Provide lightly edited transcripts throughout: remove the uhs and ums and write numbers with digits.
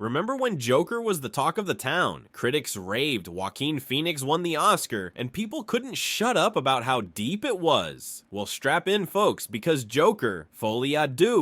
Remember when Joker was the talk of the town? Critics raved, Joaquin Phoenix won the Oscar, and people couldn't shut up about how deep it was. Well, strap in folks, because Joker Folie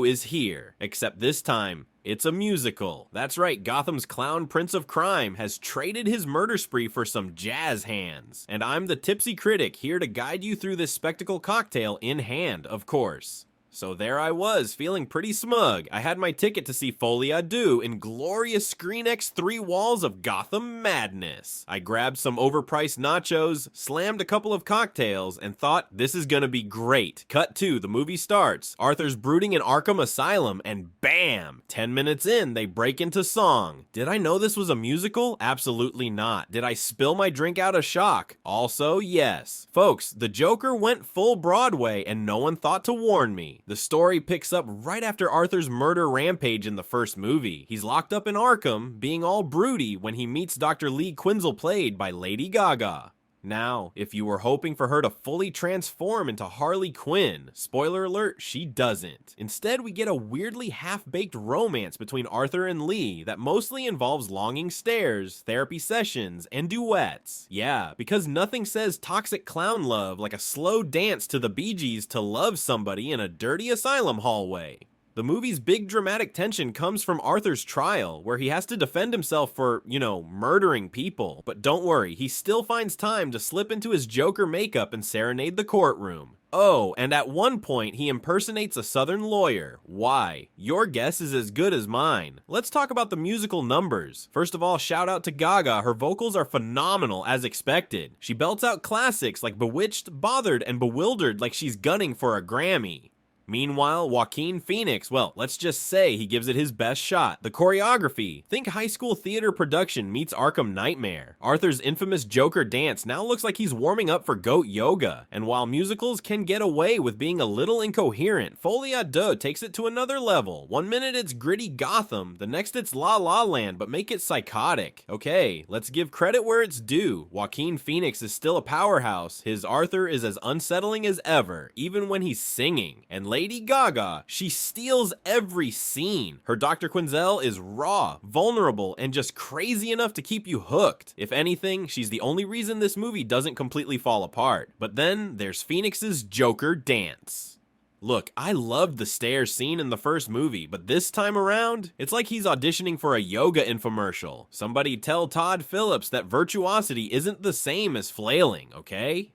is here. Except this time, it's a musical. That's right, Gotham's clown prince of crime has traded his murder spree for some jazz hands. And I'm the tipsy critic, here to guide you through this spectacle cocktail in hand, of course. So there I was, feeling pretty smug. I had my ticket to see Folie in glorious ScreenX 3 walls of Gotham madness. I grabbed some overpriced nachos, slammed a couple of cocktails, and thought, this is gonna be great. Cut 2, the movie starts. Arthur's brooding in Arkham Asylum, and bam! 10 minutes in, they break into song. Did I know this was a musical? Absolutely not. Did I spill my drink out of shock? Also, yes. Folks, the Joker went full Broadway, and no one thought to warn me. The story picks up right after Arthur's murder rampage in the first movie. He's locked up in Arkham, being all broody when he meets Dr. Lee Quinzel, played by Lady Gaga. Now, if you were hoping for her to fully transform into Harley Quinn, spoiler alert, she doesn't. Instead, we get a weirdly half-baked romance between Arthur and Lee that mostly involves longing stares, therapy sessions, and duets. Yeah, because nothing says toxic clown love like a slow dance to the Bee Gees to love somebody in a dirty asylum hallway. The movie's big dramatic tension comes from Arthur's trial, where he has to defend himself for, murdering people. But don't worry, he still finds time to slip into his Joker makeup and serenade the courtroom. Oh, and at one point, he impersonates a Southern lawyer. Why? Your guess is as good as mine. Let's talk about the musical numbers. First of all, shout out to Gaga. Her vocals are phenomenal as expected. She belts out classics like Bewitched, Bothered, and Bewildered like she's gunning for a Grammy. Meanwhile, Joaquin Phoenix, well, let's just say he gives it his best shot. The choreography. Think high school theater production meets Arkham Nightmare. Arthur's infamous Joker dance now looks like he's warming up for goat yoga. And while musicals can get away with being a little incoherent, Folie takes it to another level. One minute it's gritty Gotham, the next it's La La Land, but make it psychotic. Okay, let's give credit where it's due. Joaquin Phoenix is still a powerhouse. His Arthur is as unsettling as ever, even when he's singing. And Lady Gaga, she steals every scene. Her Dr. Quinzel is raw, vulnerable, and just crazy enough to keep you hooked. If anything, she's the only reason this movie doesn't completely fall apart. But then there's Phoenix's Joker dance. Look, I loved the stairs scene in the first movie, but this time around, it's like he's auditioning for a yoga infomercial. Somebody tell Todd Phillips that virtuosity isn't the same as flailing, okay?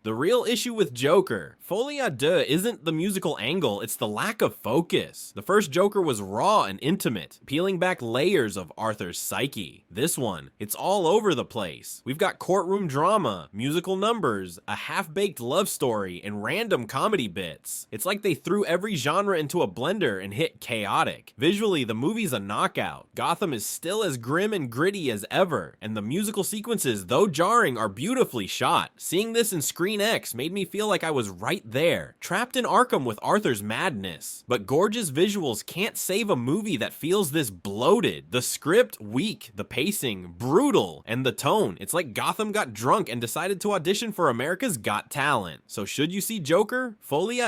The real issue with Joker, Folie isn't the musical angle, it's the lack of focus. The first Joker was raw and intimate, peeling back layers of Arthur's psyche. This one, it's all over the place. We've got courtroom drama, musical numbers, a half-baked love story, and random comedy bits. It's like they threw every genre into a blender and hit chaotic. Visually, the movie's a knockout. Gotham is still as grim and gritty as ever, and the musical sequences, though jarring, are beautifully shot. Seeing this in Screen X made me feel like I was right there, trapped in Arkham with Arthur's madness. But gorgeous visuals can't save a movie that feels this bloated. The script, weak. The pacing, brutal. And the tone, it's like Gotham got drunk and decided to audition for America's Got Talent. So should you see Joker? Folie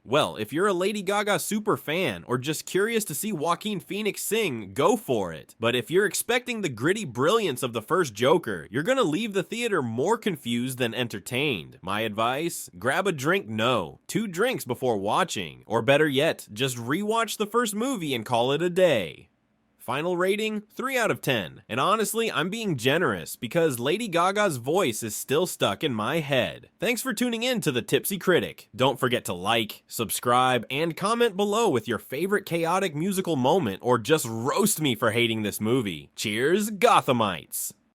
Well, if you're a Lady Gaga super fan, or just curious to see Joaquin Phoenix sing, go for it. But if you're expecting the gritty brilliance of the first Joker, you're gonna leave the theater more confused than entertained. My advice? Grab a drink, no. 2 drinks before watching. Or better yet, just rewatch the first movie and call it a day. Final rating, 3 out of 10. And honestly, I'm being generous because Lady Gaga's voice is still stuck in my head. Thanks for tuning in to The Tipsy Critic. Don't forget to like, subscribe, and comment below with your favorite chaotic musical moment or just roast me for hating this movie. Cheers, Gothamites!